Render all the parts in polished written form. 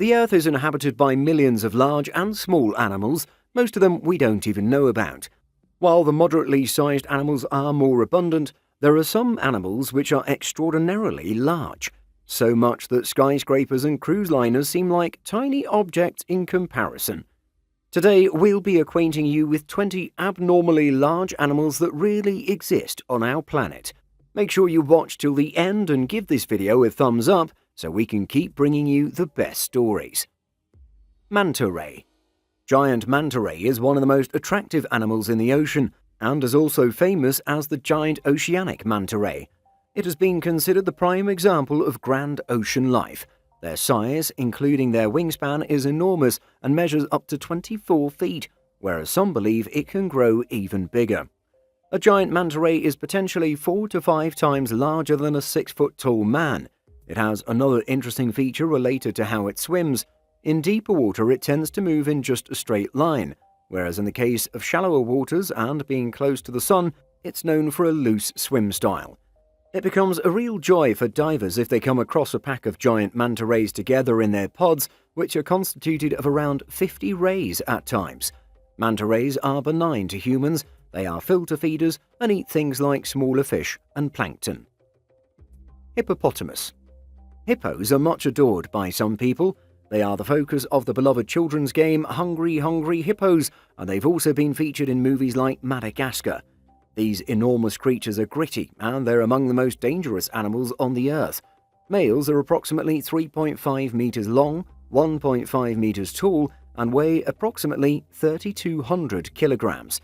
The Earth is inhabited by millions of large and small animals, most of them we don't even know about. While the moderately sized animals are more abundant, there are some animals which are extraordinarily large, so much that skyscrapers and cruise liners seem like tiny objects in comparison. Today we'll be acquainting you with 20 abnormally large animals that really exist on our planet. Make sure you watch till the end and give this video a thumbs up so we can keep bringing you the best stories. Manta Ray. Giant manta ray is one of the most attractive animals in the ocean and is also famous as the giant oceanic manta ray. It has been considered the prime example of grand ocean life. Their size, including their wingspan, is enormous and measures up to 24 feet, whereas some believe it can grow even bigger. A giant manta ray is potentially 4 to 5 times larger than a 6-foot-tall man. It has another interesting feature related to how it swims. In deeper water, it tends to move in just a straight line, whereas in the case of shallower waters and being close to the sun, it's known for a loose swim style. It becomes a real joy for divers if they come across a pack of giant manta rays together in their pods, which are constituted of around 50 rays at times. Manta rays are benign to humans. They are filter feeders and eat things like smaller fish and plankton. Hippopotamus. Hippos are much adored by some people. They are the focus of the beloved children's game Hungry Hungry Hippos, and they've also been featured in movies like Madagascar. These enormous creatures are gritty, and they're among the most dangerous animals on the earth. Males are approximately 3.5 meters long, 1.5 meters tall, and weigh approximately 3,200 kilograms.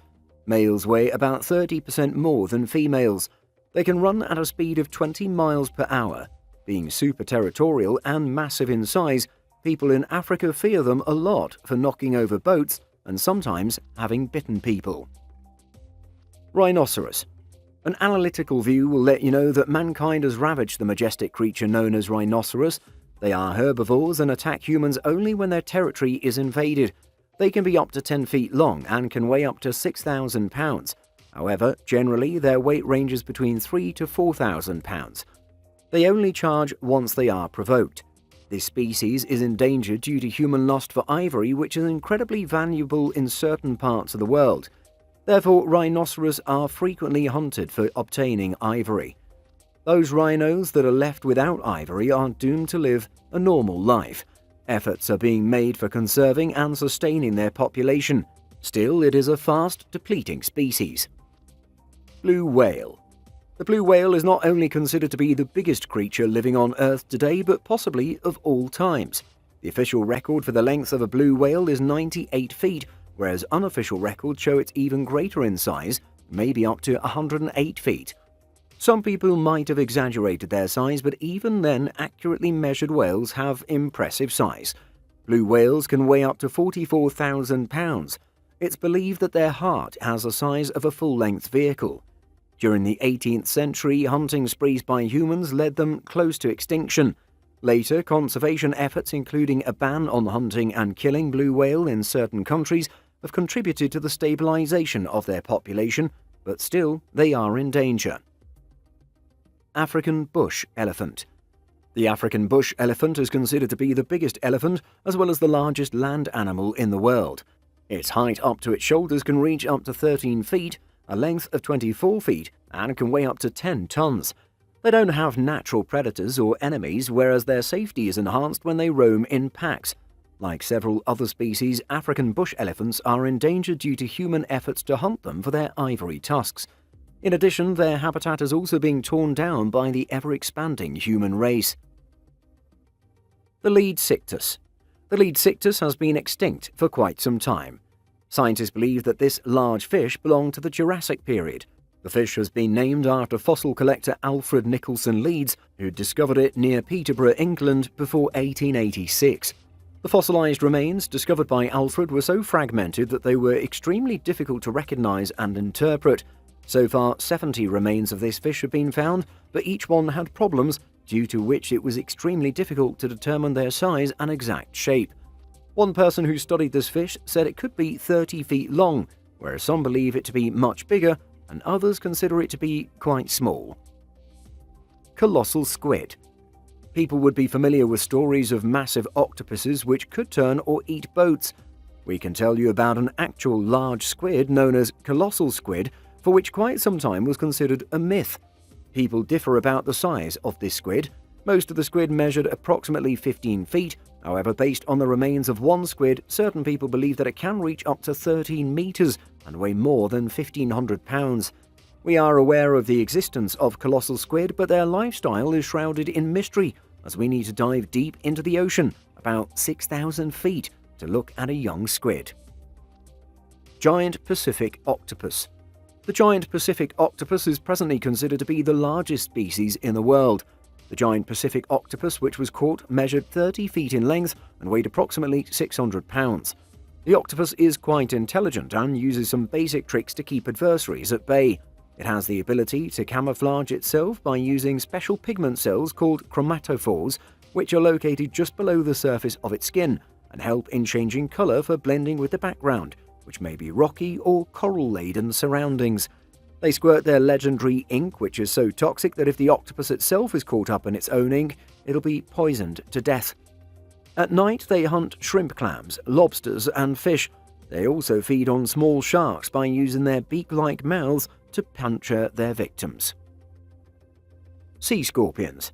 Males weigh about 30% more than females. They can run at a speed of 20 miles per hour. Being super territorial and massive in size, people in Africa fear them a lot for knocking over boats and sometimes having bitten people. Rhinoceros. An analytical view will let you know that mankind has ravaged the majestic creature known as rhinoceros. They are herbivores and attack humans only when their territory is invaded. They can be up to 10 feet long and can weigh up to 6,000 pounds. However, generally their weight ranges between 3,000 to 4,000 pounds. They only charge once they are provoked. This species is endangered due to human lust for ivory, which is incredibly valuable in certain parts of the world. Therefore, rhinoceros are frequently hunted for obtaining ivory. Those rhinos that are left without ivory are doomed to live a normal life. Efforts are being made for conserving and sustaining their population. Still, it is a fast depleting species. Blue whale. The blue whale is not only considered to be the biggest creature living on Earth today, but possibly of all times. The official record for the length of a blue whale is 98 feet, whereas unofficial records show it's even greater in size, maybe up to 108 feet. Some people might have exaggerated their size, but even then, accurately measured whales have impressive size. Blue whales can weigh up to 44,000 pounds. It's believed that their heart has the size of a full-length vehicle. During the 18th century, hunting sprees by humans led them close to extinction. Later, conservation efforts, including a ban on hunting and killing blue whale in certain countries, have contributed to the stabilization of their population, but still they are in danger. African bush elephant. The African bush elephant is considered to be the biggest elephant as well as the largest land animal in the world. Its height up to its shoulders can reach up to 13 feet, a length of 24 feet, and can weigh up to 10 tons. They don't have natural predators or enemies, whereas their safety is enhanced when they roam in packs. Like several other species, African bush elephants are endangered due to human efforts to hunt them for their ivory tusks. In addition, their habitat is also being torn down by the ever-expanding human race. The lead sictus. The lead sictus has been extinct for quite some time. Scientists believe that this large fish belonged to the Jurassic period. The fish has been named after fossil collector Alfred Nicholson Leeds, who discovered it near Peterborough, England, before 1886. The fossilized remains discovered by Alfred were so fragmented that they were extremely difficult to recognize and interpret. So far, 70 remains of this fish have been found, but each one had problems, due to which it was extremely difficult to determine their size and exact shape. One person who studied this fish said it could be 30 feet long, whereas some believe it to be much bigger, and others consider it to be quite small. Colossal squid. People would be familiar with stories of massive octopuses which could turn or eat boats. We can tell you about an actual large squid known as colossal squid, for which quite some time was considered a myth. People differ about the size of this squid. Most of the squid measured approximately 15 feet. However, based on the remains of one squid, certain people believe that it can reach up to 13 meters and weigh more than 1,500 pounds. We are aware of the existence of colossal squid, but their lifestyle is shrouded in mystery, as we need to dive deep into the ocean, about 6,000 feet, to look at a young squid. Giant Pacific octopus. The giant Pacific octopus is presently considered to be the largest species in the world. The giant Pacific octopus, which was caught, measured 30 feet in length and weighed approximately 600 pounds. The octopus is quite intelligent and uses some basic tricks to keep adversaries at bay. It has the ability to camouflage itself by using special pigment cells called chromatophores, which are located just below the surface of its skin and help in changing color for blending with the background, which may be rocky or coral-laden surroundings. They squirt their legendary ink, which is so toxic that if the octopus itself is caught up in its own ink, it'll be poisoned to death. At night, they hunt shrimp clams, lobsters, and fish. They also feed on small sharks by using their beak-like mouths to puncture their victims. Sea scorpions.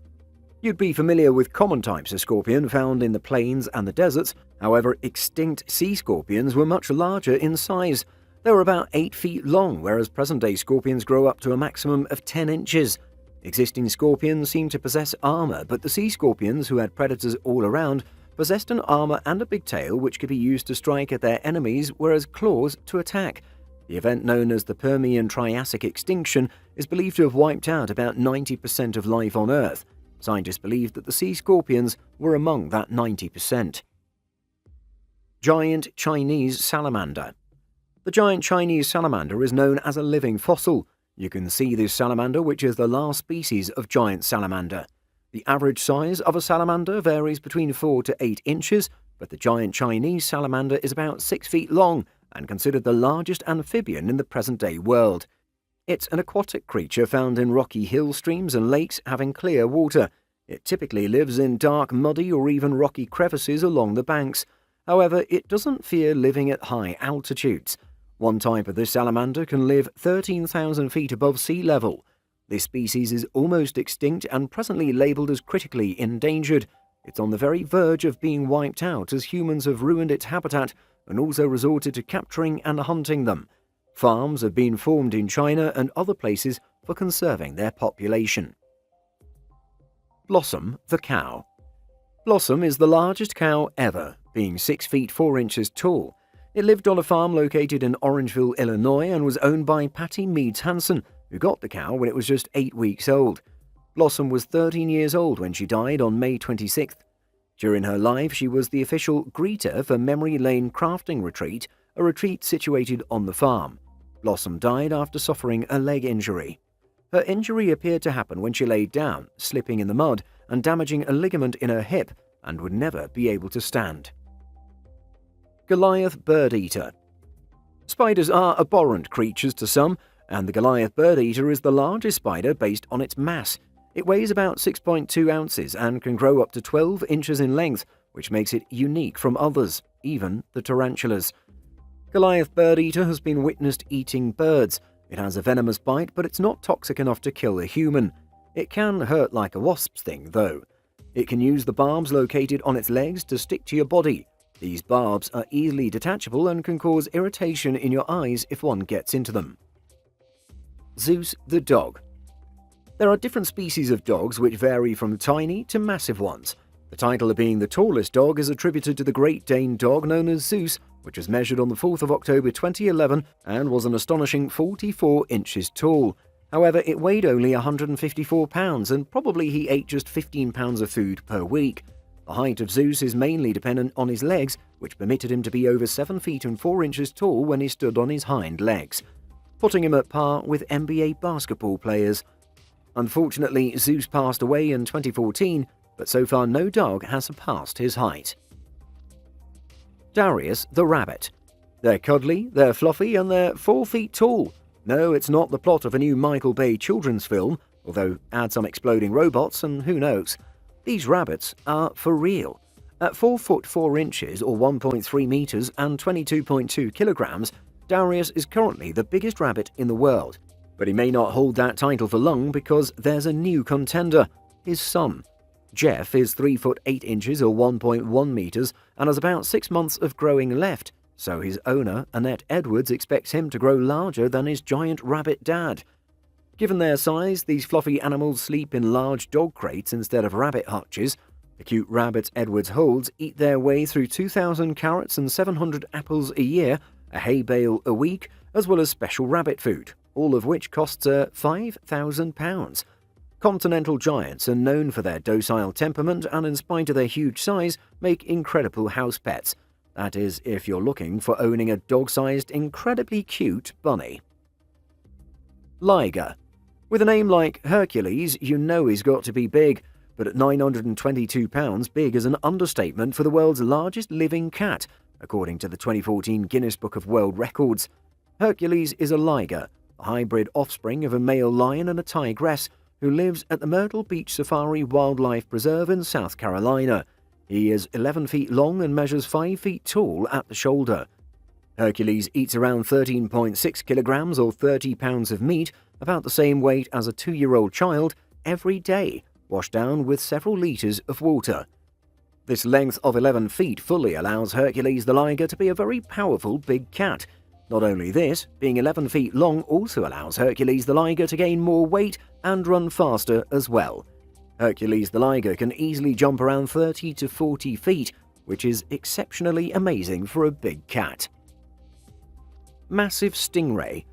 You'd be familiar with common types of scorpion found in the plains and the deserts. However, extinct sea scorpions were much larger in size. They were about 8 feet long, whereas present-day scorpions grow up to a maximum of 10 inches. Existing scorpions seem to possess armor, but the sea scorpions, who had predators all around, possessed an armor and a big tail which could be used to strike at their enemies, whereas claws to attack. The event known as the Permian-Triassic extinction is believed to have wiped out about 90% of life on Earth. Scientists believe that the sea scorpions were among that 90%. Giant Chinese salamander. The giant Chinese salamander is known as a living fossil. You can see this salamander, which is the last species of giant salamander. The average size of a salamander varies between 4 to 8 inches, but the giant Chinese salamander is about 6 feet long and considered the largest amphibian in the present-day world. It's an aquatic creature found in rocky hill streams and lakes having clear water. It typically lives in dark, muddy or even rocky crevices along the banks. However, it doesn't fear living at high altitudes. One type of this salamander can live 13,000 feet above sea level. This species is almost extinct and presently labelled as critically endangered. It's on the very verge of being wiped out as humans have ruined its habitat and also resorted to capturing and hunting them. Farms have been formed in China and other places for conserving their population. Blossom the cow. Blossom is the largest cow ever, being 6 feet 4 inches tall. It lived on a farm located in Orangeville, Illinois, and was owned by Patty Meads Hansen, who got the cow when it was just 8 weeks old. Blossom was 13 years old when she died on May 26th. During her life, she was the official greeter for Memory Lane Crafting Retreat, a retreat situated on the farm. Blossom died after suffering a leg injury. Her injury appeared to happen when she laid down, slipping in the mud and damaging a ligament in her hip, and would never be able to stand. Goliath bird-eater. Spiders are abhorrent creatures to some, and the Goliath bird-eater is the largest spider based on its mass. It weighs about 6.2 ounces and can grow up to 12 inches in length, which makes it unique from others, even the tarantulas. Goliath bird-eater has been witnessed eating birds. It has a venomous bite, but it's not toxic enough to kill a human. It can hurt like a wasp's sting, though. It can use the barbs located on its legs to stick to your body. These barbs are easily detachable and can cause irritation in your eyes if one gets into them. Zeus the dog. There are different species of dogs which vary from tiny to massive ones. The title of being the tallest dog is attributed to the Great Dane dog known as Zeus, which was measured on the 4th of October 2011 and was an astonishing 44 inches tall. However, it weighed only 154 pounds and probably he ate just 15 pounds of food per week. The height of Zeus is mainly dependent on his legs, which permitted him to be over 7 feet and 4 inches tall when he stood on his hind legs, putting him at par with NBA basketball players. Unfortunately, Zeus passed away in 2014, but so far no dog has surpassed his height. Darius the rabbit. They're cuddly, they're fluffy, and they're 4 feet tall. No, it's not the plot of a new Michael Bay children's film, although add some exploding robots and who knows. These rabbits are for real. At 4 foot 4 inches or 1.3 meters and 22.2 kilograms, Darius is currently the biggest rabbit in the world. But he may not hold that title for long because there's a new contender, his son. Jeff is 3 foot 8 inches or 1.1 meters and has about 6 months of growing left, so his owner, Annette Edwards, expects him to grow larger than his giant rabbit dad. Given their size, these fluffy animals sleep in large dog crates instead of rabbit hutches. The cute rabbits Edwards holds eat their way through 2,000 carrots and 700 apples a year, a hay bale a week, as well as special rabbit food, all of which costs £5,000. Continental giants are known for their docile temperament and, in spite of their huge size, make incredible house pets. That is, if you're looking for owning a dog-sized, incredibly cute bunny. Liger. With a name like Hercules, you know he's got to be big, but at 922 pounds, big is an understatement for the world's largest living cat, according to the 2014 Guinness Book of World Records. Hercules is a liger, a hybrid offspring of a male lion and a tigress, who lives at the Myrtle Beach Safari Wildlife Preserve in South Carolina. He is 11 feet long and measures 5 feet tall at the shoulder. Hercules eats around 13.6 kilograms or 30 pounds of meat, about the same weight as a 2-year-old child, every day, washed down with several liters of water. This length of 11 feet fully allows Hercules the liger to be a very powerful big cat. Not only this, being 11 feet long also allows Hercules the liger to gain more weight and run faster as well. Hercules the liger can easily jump around 30 to 40 feet, which is exceptionally amazing for a big cat. Massive stingray.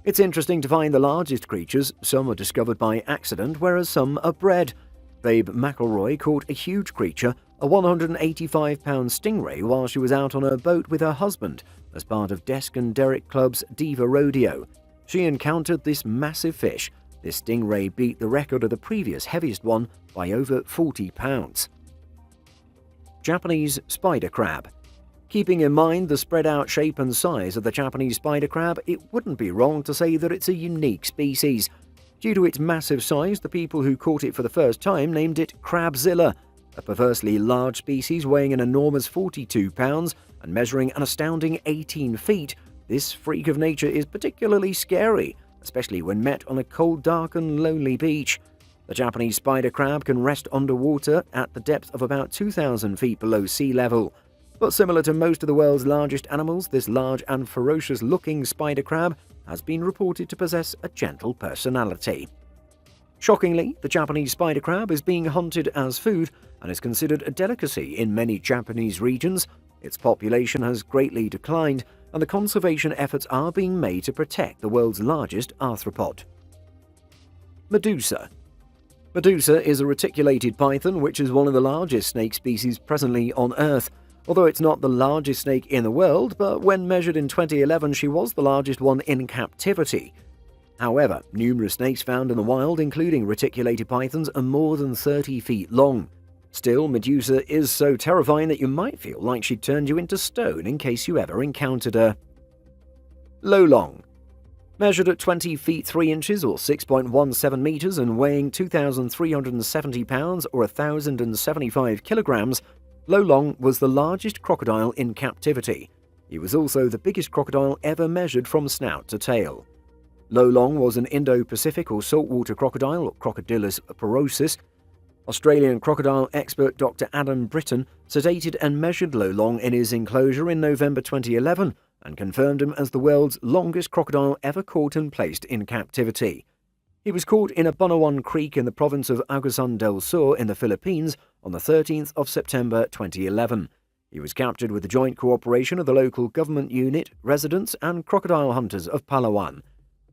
It's interesting to find the largest creatures. Some are discovered by accident, whereas some are bred. Babe McElroy caught a huge creature, a 185-pound stingray, while she was out on her boat with her husband as part of Desk and Derrick Club's Diva Rodeo. She encountered this massive fish. This stingray beat the record of the previous heaviest one by over 40 pounds. Japanese spider crab. Keeping in mind the spread-out shape and size of the Japanese spider crab, it wouldn't be wrong to say that it's a unique species. Due to its massive size, the people who caught it for the first time named it Crabzilla, a perversely large species weighing an enormous 42 pounds and measuring an astounding 18 feet. This freak of nature is particularly scary, especially when met on a cold, dark and lonely beach. The Japanese spider crab can rest underwater at the depth of about 2,000 feet below sea level. But similar to most of the world's largest animals, this large and ferocious-looking spider crab has been reported to possess a gentle personality. Shockingly, the Japanese spider crab is being hunted as food and is considered a delicacy in many Japanese regions. Its population has greatly declined, and the conservation efforts are being made to protect the world's largest arthropod. Medusa. Medusa is a reticulated python, which is one of the largest snake species presently on Earth. Although it's not the largest snake in the world, but when measured in 2011, she was the largest one in captivity. However, numerous snakes found in the wild, including reticulated pythons, are more than 30 feet long. Still, Medusa is so terrifying that you might feel like she'd turned you into stone in case you ever encountered her. Lolong. Measured at 20 feet 3 inches or 6.17 meters and weighing 2,370 pounds or 1,075 kilograms, Lolong was the largest crocodile in captivity. He was also the biggest crocodile ever measured from snout to tail. Lolong was an Indo-Pacific or saltwater crocodile, or Crocodylus porosus. Australian crocodile expert Dr. Adam Britton sedated and measured Lolong in his enclosure in November 2011 and confirmed him as the world's longest crocodile ever caught and placed in captivity. He was caught in a Bunawan Creek in the province of Agusan del Sur in the Philippines on the 13th of September 2011. He was captured with the joint cooperation of the local government unit, residents and crocodile hunters of Palawan.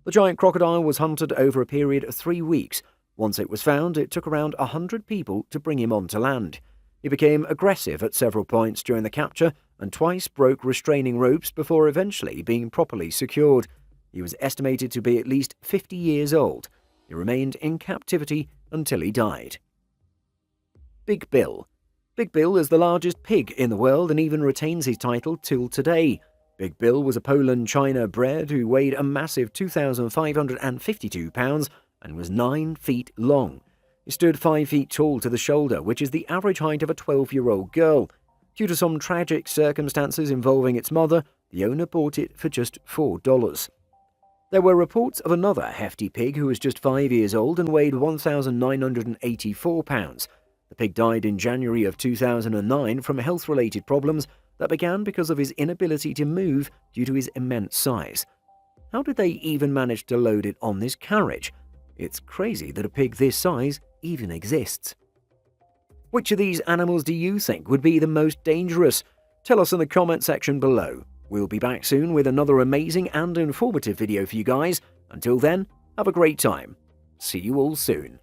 The giant crocodile was hunted over a period of 3 weeks. Once it was found, it took around 100 people to bring him onto land. He became aggressive at several points during the capture and twice broke restraining ropes before eventually being properly secured. He was estimated to be at least 50 years old. He remained in captivity until he died. Big Bill. Big Bill is the largest pig in the world and even retains his title till today. Big Bill was a Poland-China bred who weighed a massive 2,552 pounds and was 9 feet long. It stood 5 feet tall to the shoulder, which is the average height of a 12-year-old girl. Due to some tragic circumstances involving its mother, the owner bought it for just $4. There were reports of another hefty pig who was just 5 years old and weighed 1,984 pounds. The pig died in January of 2009 from health-related problems that began because of his inability to move due to his immense size. How did they even manage to load it on this carriage? It's crazy that a pig this size even exists. Which of these animals do you think would be the most dangerous? Tell us in the comment section below. We'll be back soon with another amazing and informative video for you guys. Until then, have a great time. See you all soon.